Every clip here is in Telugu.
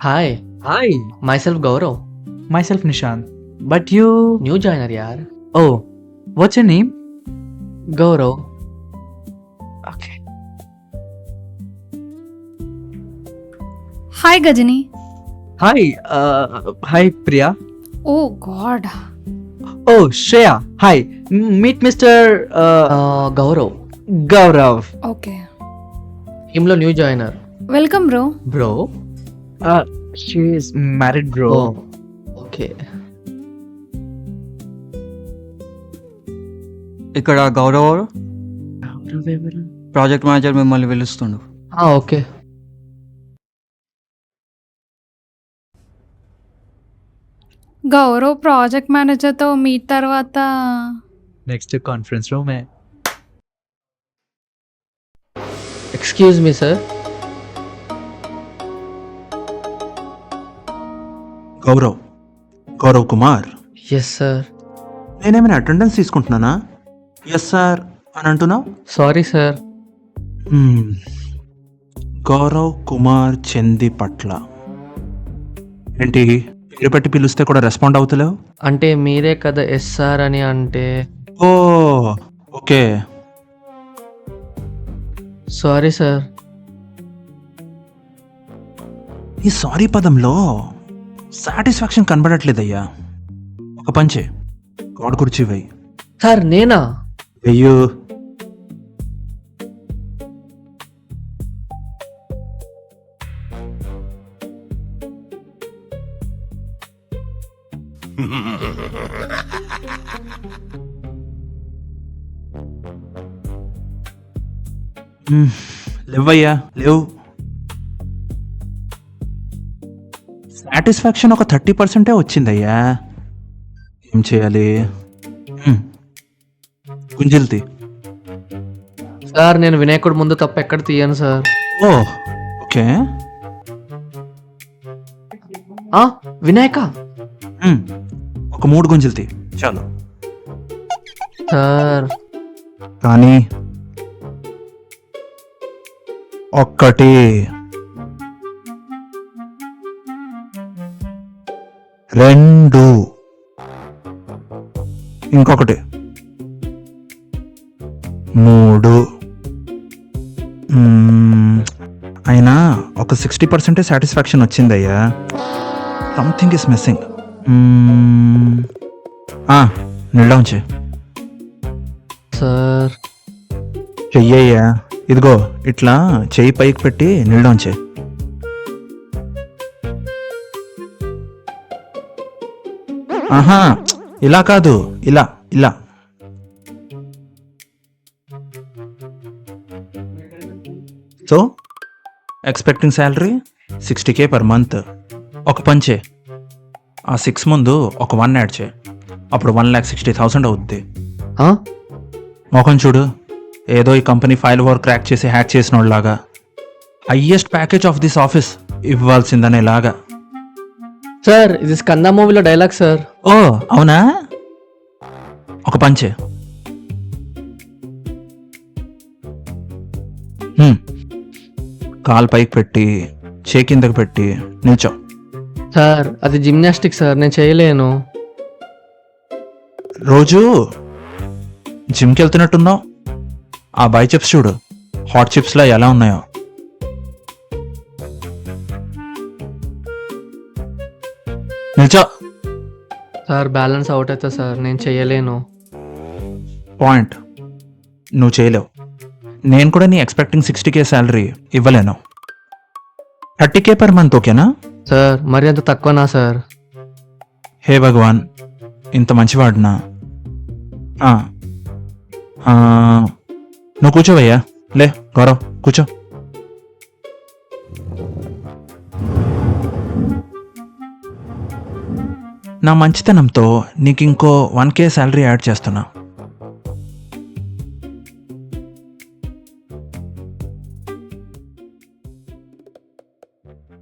Hi, Hi, myself Gaurav. myself Nishant. But you. New joiner yaar. Oh, what's your name? Gaurav. Okay. Hi, Gajini. Hi, Priya. Oh, God. Oh, Shreya. Hi. Meet Mr. Gaurav. Gaurav. Okay. Team lo new joiner. Welcome, bro. Bro. She is married, bro. Oh, okay. ఇక్కడ గౌరవ్ ప్రాజెక్ట్ మేనేజర్ మిమ్మల్ని పిలుస్తుండు. Okay. గౌరవ్ ప్రాజెక్ట్ మేనేజర్తో మీట్ తర్వాత Next conference room है. Excuse me, sir. Gaurav Kumar. Yes, sir. నేనేమైనా అటెండెన్స్ తీసుకుంటున్నానా? ఎస్ సార్ అని అంటున్నావు. Sorry, sir. గౌరవ్ కుమార్ చంది పట్ల ఏంటి పేరు పెట్టి పిలిస్తే కూడా రెస్పాండ్ అవుతలేవు? అంటే మీరే కదా ఎస్ సార్ అని అంటే. ఓ ఓకే. Sorry sir. ఈ సారీ పదంలో సాటిస్ఫాక్షన్ కనబడట్లేదయ్యా. ఒక పంచే గోడ కుర్చీ వెయ్యి. సార్ నేనా? వెయ్యు. లేవయ్యా లేవు. సాటిస్ఫాక్షన్ ఒక 30% వచ్చిందయ్యా. ఏం చేయాలి? గుంజిల్తి. సార్ నేను వినాయకుడు ముందు తప్ప ఎక్కడ తీయను సార్. ఓ ఓకే. వినాయక. ఒక 3 గుంజిల్తి చాలు. సార్ కానీ ఒక్కటి, 2, ఇంకొకటి, 3. అయినా ఒక 60% సాటిస్ఫాక్షన్ వచ్చిందయ్యా. Something is missing. నిల్లా ఉంచే. సార్ చెయ్యయ్యా. ఇదిగో ఇట్లా చెయ్యి పైకి పెట్టి నిల్లోంచే. ఆహా ఇలా కాదు, ఇలా ఇలా. So expecting salary 60K per month. ఒక పంచే ఆ 6 ముందు ఒక 1 యాడ్ చే. అప్పుడు 1,60,000 అవుద్ది. మొఖం చూడు, ఏదో ఈ కంపెనీ ఫైల్ ఓవర్ క్రాక్ చేసి హ్యాక్ చేసిన వాళ్ళలాగా. Highest package of this office ఇవ్వాల్సిందనేలాగా. సార్ ఇది స్కంద మూవీలో డైలాగ్ సార్. ఓ అవునా? ఒక పంచే. కాలు పైకి పెట్టి చే కిందకి పెట్టి నిల్చో. సార్ అది జిమ్నాస్టిక్ సార్, నేను చేయలేను. రోజు జిమ్కి వెళ్తున్నట్టున్నావు. ఆ బైచెప్స్ చూడు, హాట్ చిప్స్లా ఎలా ఉన్నాయో. నిల్చో. సార్ బ్యాలెన్స్ అవుట్ అవుతా సార్, నేను చేయలేను. పాయింట్. నువ్వు చేయలేవు. నేను కూడా నీ ఎక్స్పెక్టింగ్ 60K శాలరీ ఇవ్వలేను. 30K పర్ మంత్ ఓకేనా? సార్ మరి అంత తక్కువనా సార్? హే భగవాన్, ఇంత మంచివాడినా? నువ్వు కూర్చోవయ్యా. లే గౌరవ్ కూర్చో. నా మంచితనంతో నీకు ఇంకో 1K శాలరీ యాడ్ చేస్తున్నా.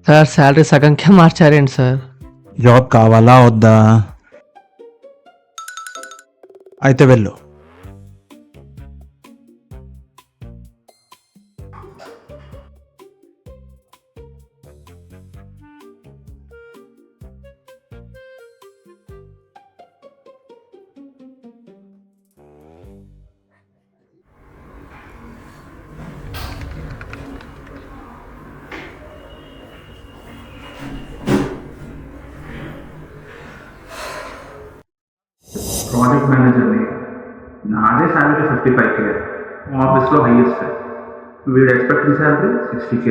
సార్ శాలరీ సగంకే మార్చారేంటి సార్? జాబ్ కావాలా వద్దా? అయితే వెళ్ళు. ప్రాజెక్ట్ మేనేజర్ని, నాదే శాలరీ 55K, ఆఫీస్లో హైయెస్ట్. వీడు ఎక్స్పెక్టింగ్ శాలరీ 60K.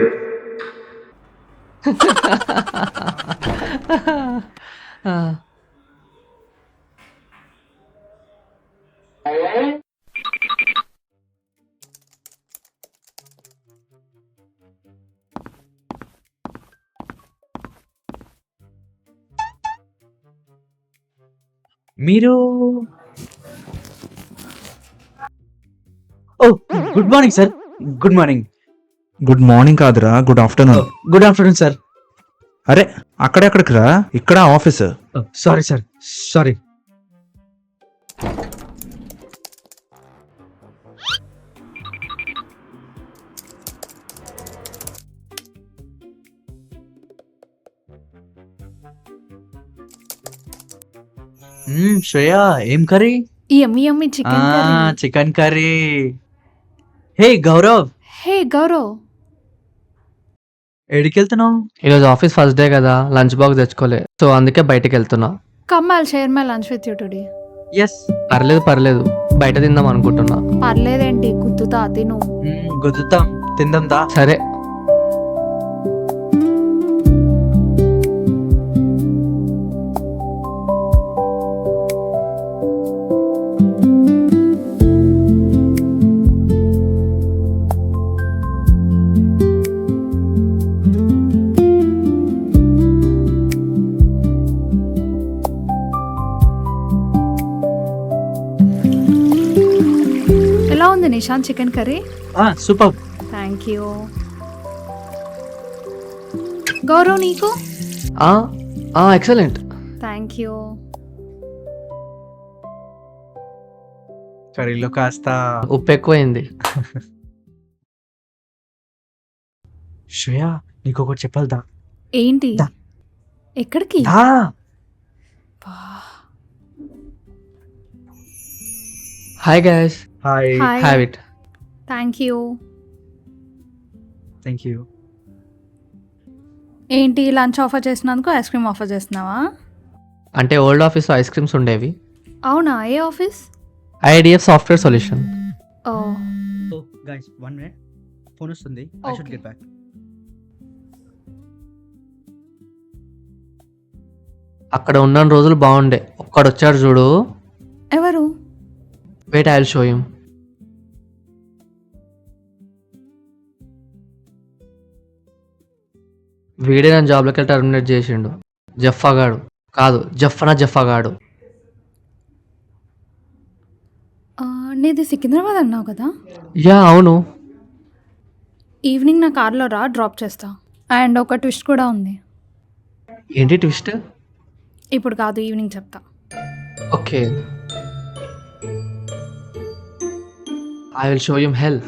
మీరు oh good morning sir. Good morning. Good morning కాదురా, good afternoon. Good afternoon sir. అరే అక్కడెక్కడికి రా, ఇక్కడ office. Sorry sir, sorry. Shreya ఏం curry? Yummy chicken curry. Chicken curry. Hey Gaurav, hey Gaurav, ఎడికి వెళ్తున్నావు? ఈరోజు ఆఫీస్ ఫస్ట్ డే కదా, లంచ్ బాక్స్ తెచ్చుకోలే, సో అందుకే బయటకు వెళ్తున్నా. Come I'll share my lunch with you today. Yes. పర్లేదు, బయట తిందాం అనుకుంటున్నా. పర్లేదేంటి, కుత్తుతా తిను. గుద్దుతాం, తిందాం దా. సరే. ఎలా ఉంది Nishant chicken curry? Super. Thank you. Gaurav నీకు? ఎక్సలెంట్. Thank you. కర్రీలో కాస్త ఉప్పు ఎక్కువైంది. శ్రేయ నీకు ఒకటి చెప్పాలదా? ఏంటి? దా. ఎక్కడికి? Hi guys, hi. Hi. Have it. Thank you. Thank you. ఏంటి లంచ్ ఆఫర్ చేసినందుకు ఐస్ క్రీమ్ ఆఫర్ చేస్తున్నావా? అంటే ఓల్డ్ ఆఫీస్లో ఐస్ క్రీమ్స్ ఉండేవి. అవునా, ఏ office? IDF software solution. Oh so guys 1 minute, phone వస్తుంది. I should Okay. Get back. అక్కడ ఉన్న రోజులు బాగుండే, ఒక్కడొచ్చాడు చూడు. ఎవరు? Wait, I will show him. వీడే నన్ను జాబ్లోకి వెళ్ళి టర్మినేట్ చేసిండు. జఫాగాడు కాదు, జఫాగాడు. నీది సికింద్రాబాద్ అన్నావు కదా? యా అవును. ఈవినింగ్ నా కార్లో రా, డ్రాప్ చేస్తా. అండ్ ఒక ట్విస్ట్ కూడా ఉంది. ఏంటి ట్విస్ట్? ఇప్పుడు కాదు, ఈవినింగ్ చెప్తా. Okay, I will show him hell.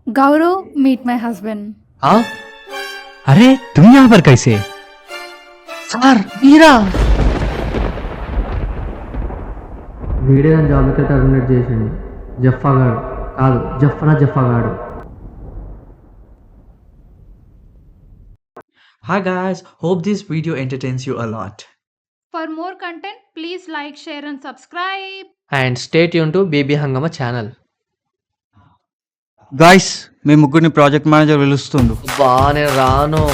Gaurav, meet my husband. अरे तुम यहाँ पर कैसे? సార్ మీరా? వీడే నన్ను జాబ్లోకి టర్మినేట్ చేసిండు. జఫాగాడు కాదు, జఫాగాడు. Hi guys, hope this video entertains you a lot. For more content, please like, share and subscribe. And stay tune to BB Hungama channel. Guys, మీ ముగ్గురిని ప్రాజెక్ట్ మేనేజర్ పిలుస్తుండు. బా నేను రాను.